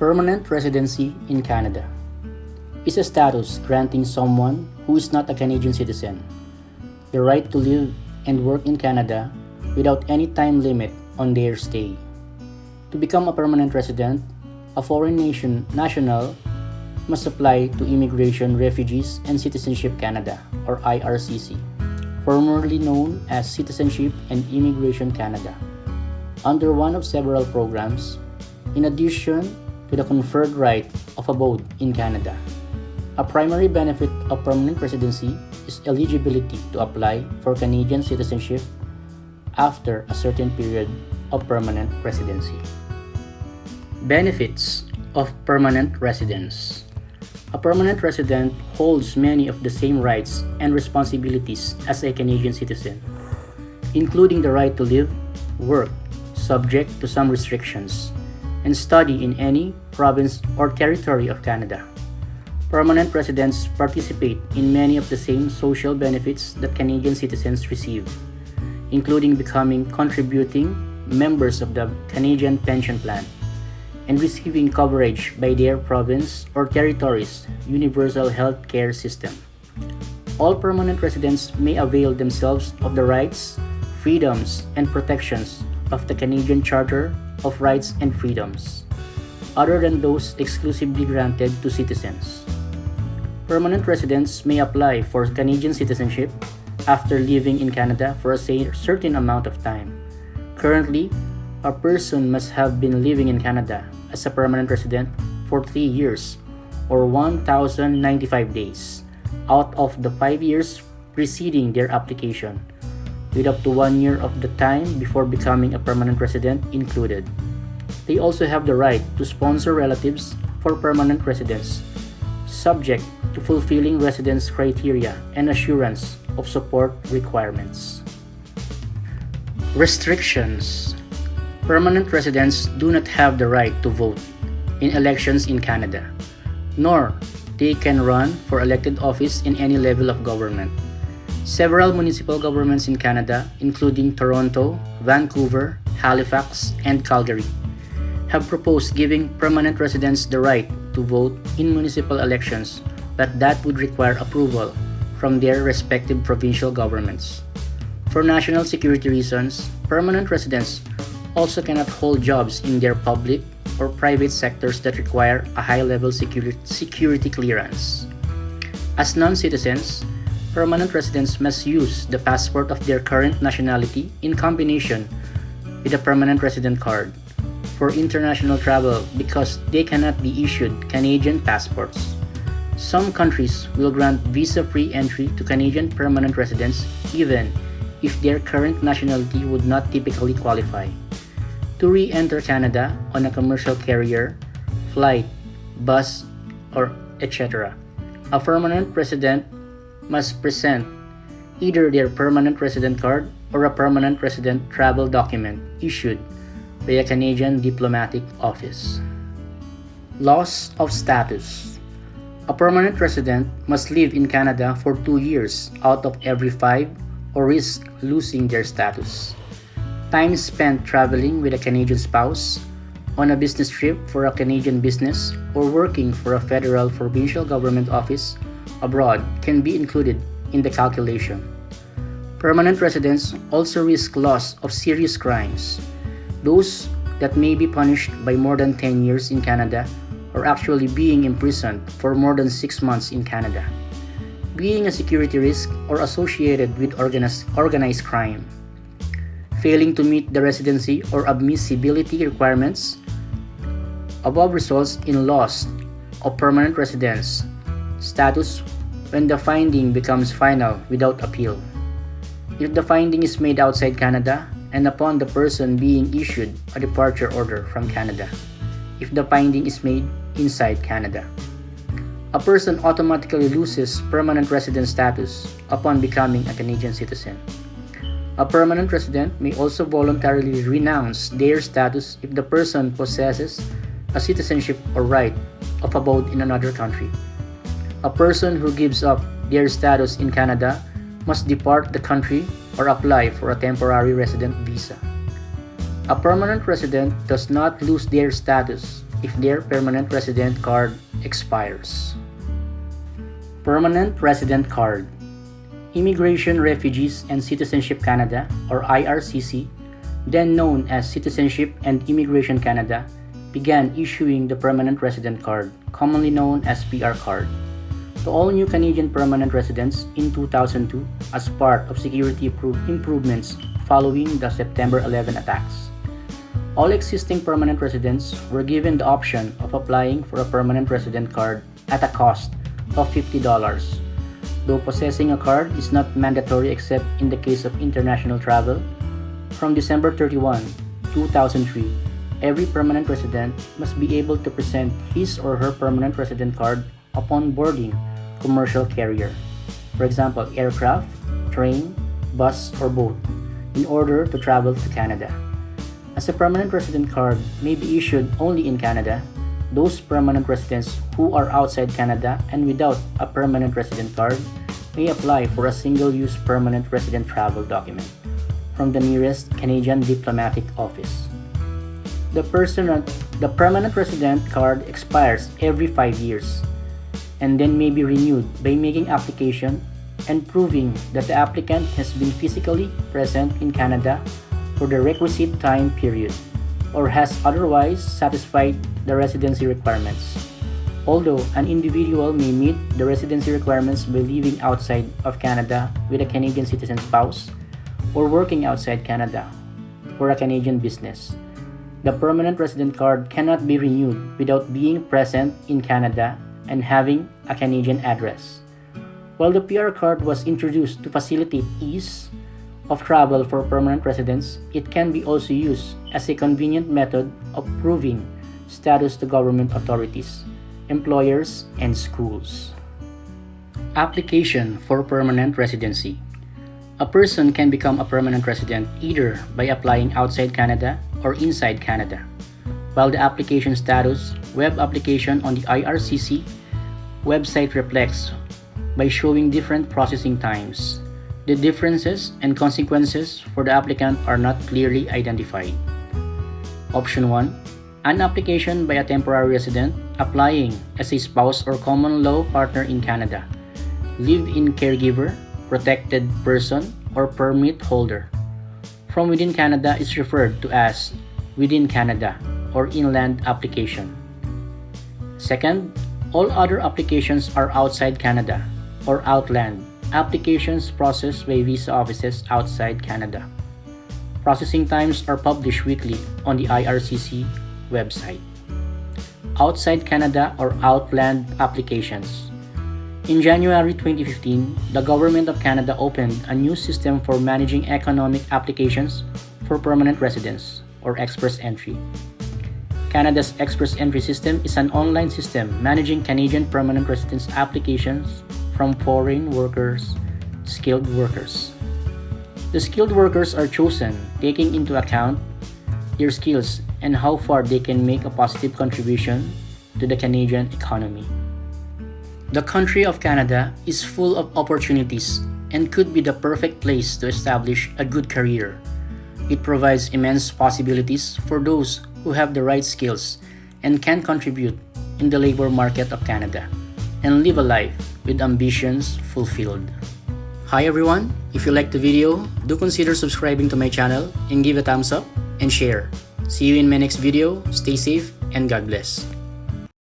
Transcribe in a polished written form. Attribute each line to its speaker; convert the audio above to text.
Speaker 1: Permanent residency in Canada is a status granting someone who is not a Canadian citizen the right to live and work in Canada without any time limit on their stay. To become a permanent resident, a foreign nation national must apply to Immigration, Refugees, and Citizenship Canada, or IRCC, formerly known as Citizenship and Immigration Canada, under one of several programs, in addition to the conferred right of abode in Canada. A primary benefit of permanent residency is eligibility to apply for Canadian citizenship after a certain period of permanent residency. Benefits of permanent residence. A permanent resident holds many of the same rights and responsibilities as a Canadian citizen, including the right to live, work, subject to some restrictions, and study in any province or territory of Canada. Permanent residents participate in many of the same social benefits that Canadian citizens receive, including becoming contributing members of the Canadian Pension Plan and receiving coverage by their province or territory's universal health care system. All permanent residents may avail themselves of the rights, freedoms, and protections of the Canadian Charter of Rights and Freedoms, other than those exclusively granted to citizens. Permanent residents may apply for Canadian citizenship after living in Canada for a certain amount of time. Currently, a person must have been living in Canada as a permanent resident for 3 years or 1,095 days out of the 5 years preceding their application, with up to 1 year of the time before becoming a permanent resident included. They also have the right to sponsor relatives for permanent residents, subject to fulfilling residence criteria and assurance of support requirements. Restrictions. Permanent residents do not have the right to vote in elections in Canada, nor they can run for elected office in any level of government. Several municipal governments in Canada, including Toronto, Vancouver, Halifax, and Calgary, have proposed giving permanent residents the right to vote in municipal elections, but that would require approval from their respective provincial governments. For national security reasons, permanent residents also cannot hold jobs in their public or private sectors that require a high-level security clearance. As non-citizens, permanent residents must use the passport of their current nationality in combination with a permanent resident card for international travel because they cannot be issued Canadian passports. Some countries will grant visa-free entry to Canadian permanent residents even if their current nationality would not typically qualify. To re-enter Canada on a commercial carrier, flight, bus, or etc., a permanent resident must present either their permanent resident card or a permanent resident travel document issued by a Canadian diplomatic office. Loss of status. A permanent resident must live in Canada for 2 years out of every 5 or risk losing their status. Time spent traveling with a Canadian spouse, on a business trip for a Canadian business, or working for a federal provincial government office abroad can be included in the calculation. Permanent residents also risk loss of serious crimes, those that may be punished by more than 10 years in Canada or actually being imprisoned for more than 6 months in Canada, being a security risk or associated with organized crime, failing to meet the residency or admissibility requirements. Above results in loss of permanent residence status when the finding becomes final without appeal. If the finding is made outside Canada and upon the person being issued a departure order from Canada, if the finding is made inside Canada, a person automatically loses permanent resident status upon becoming a Canadian citizen. A permanent resident may also voluntarily renounce their status if the person possesses a citizenship or right of abode in another country. A person who gives up their status in Canada must depart the country or apply for a temporary resident visa. A permanent resident does not lose their status if their permanent resident card expires. Permanent Resident Card. Immigration, Refugees, and Citizenship Canada, or IRCC, then known as Citizenship and Immigration Canada, began issuing the Permanent Resident Card, commonly known as PR Card, to all new Canadian permanent residents in 2002 as part of security improvements following the September 11 attacks. All existing permanent residents were given the option of applying for a permanent resident card at a cost of $50, though possessing a card is not mandatory except in the case of international travel. From December 31, 2003, every permanent resident must be able to present his or her permanent resident card upon boarding commercial carrier, for example, aircraft, train, bus, or boat, in order to travel to Canada. As a permanent resident card may be issued only in Canada, those permanent residents who are outside Canada and without a permanent resident card may apply for a single-use permanent resident travel document from the nearest Canadian diplomatic office. The permanent resident card expires every 5 years and then may be renewed by making application and proving that the applicant has been physically present in Canada for the requisite time period or has otherwise satisfied the residency requirements. Although an individual may meet the residency requirements by living outside of Canada with a Canadian citizen spouse or working outside Canada for a Canadian business, the permanent resident card cannot be renewed without being present in Canada and having a Canadian address. While the PR card was introduced to facilitate ease of travel for permanent residents, it can be also used as a convenient method of proving status to government authorities, employers, and schools. Application for permanent residency. A person can become a permanent resident either by applying outside Canada or inside Canada. While the application status web application on the IRCC website reflects by showing different processing times, the differences and consequences for the applicant are not clearly identified. Option 1. An application by a temporary resident applying as a spouse or common law partner in Canada, live-in caregiver, protected person, or permit holder. From within Canada is referred to as within Canada or inland application. Second, all other applications are outside Canada or outland applications processed by visa offices outside Canada. Processing times are published weekly on the IRCC website. Outside Canada or outland applications. In January 2015, the Government of Canada opened a new system for managing economic applications for permanent residents, or Express Entry. Canada's Express Entry system is an online system managing Canadian permanent residents' applications from foreign workers, skilled workers. The skilled workers are chosen taking into account their skills and how far they can make a positive contribution to the Canadian economy. The country of Canada is full of opportunities and could be the perfect place to establish a good career. It provides immense possibilities for those who have the right skills and can contribute in the labor market of Canada and live a life with ambitions fulfilled. Hi everyone, if you liked the video, do consider subscribing to my channel and give a thumbs up and share. See you in my next video, stay safe and God bless.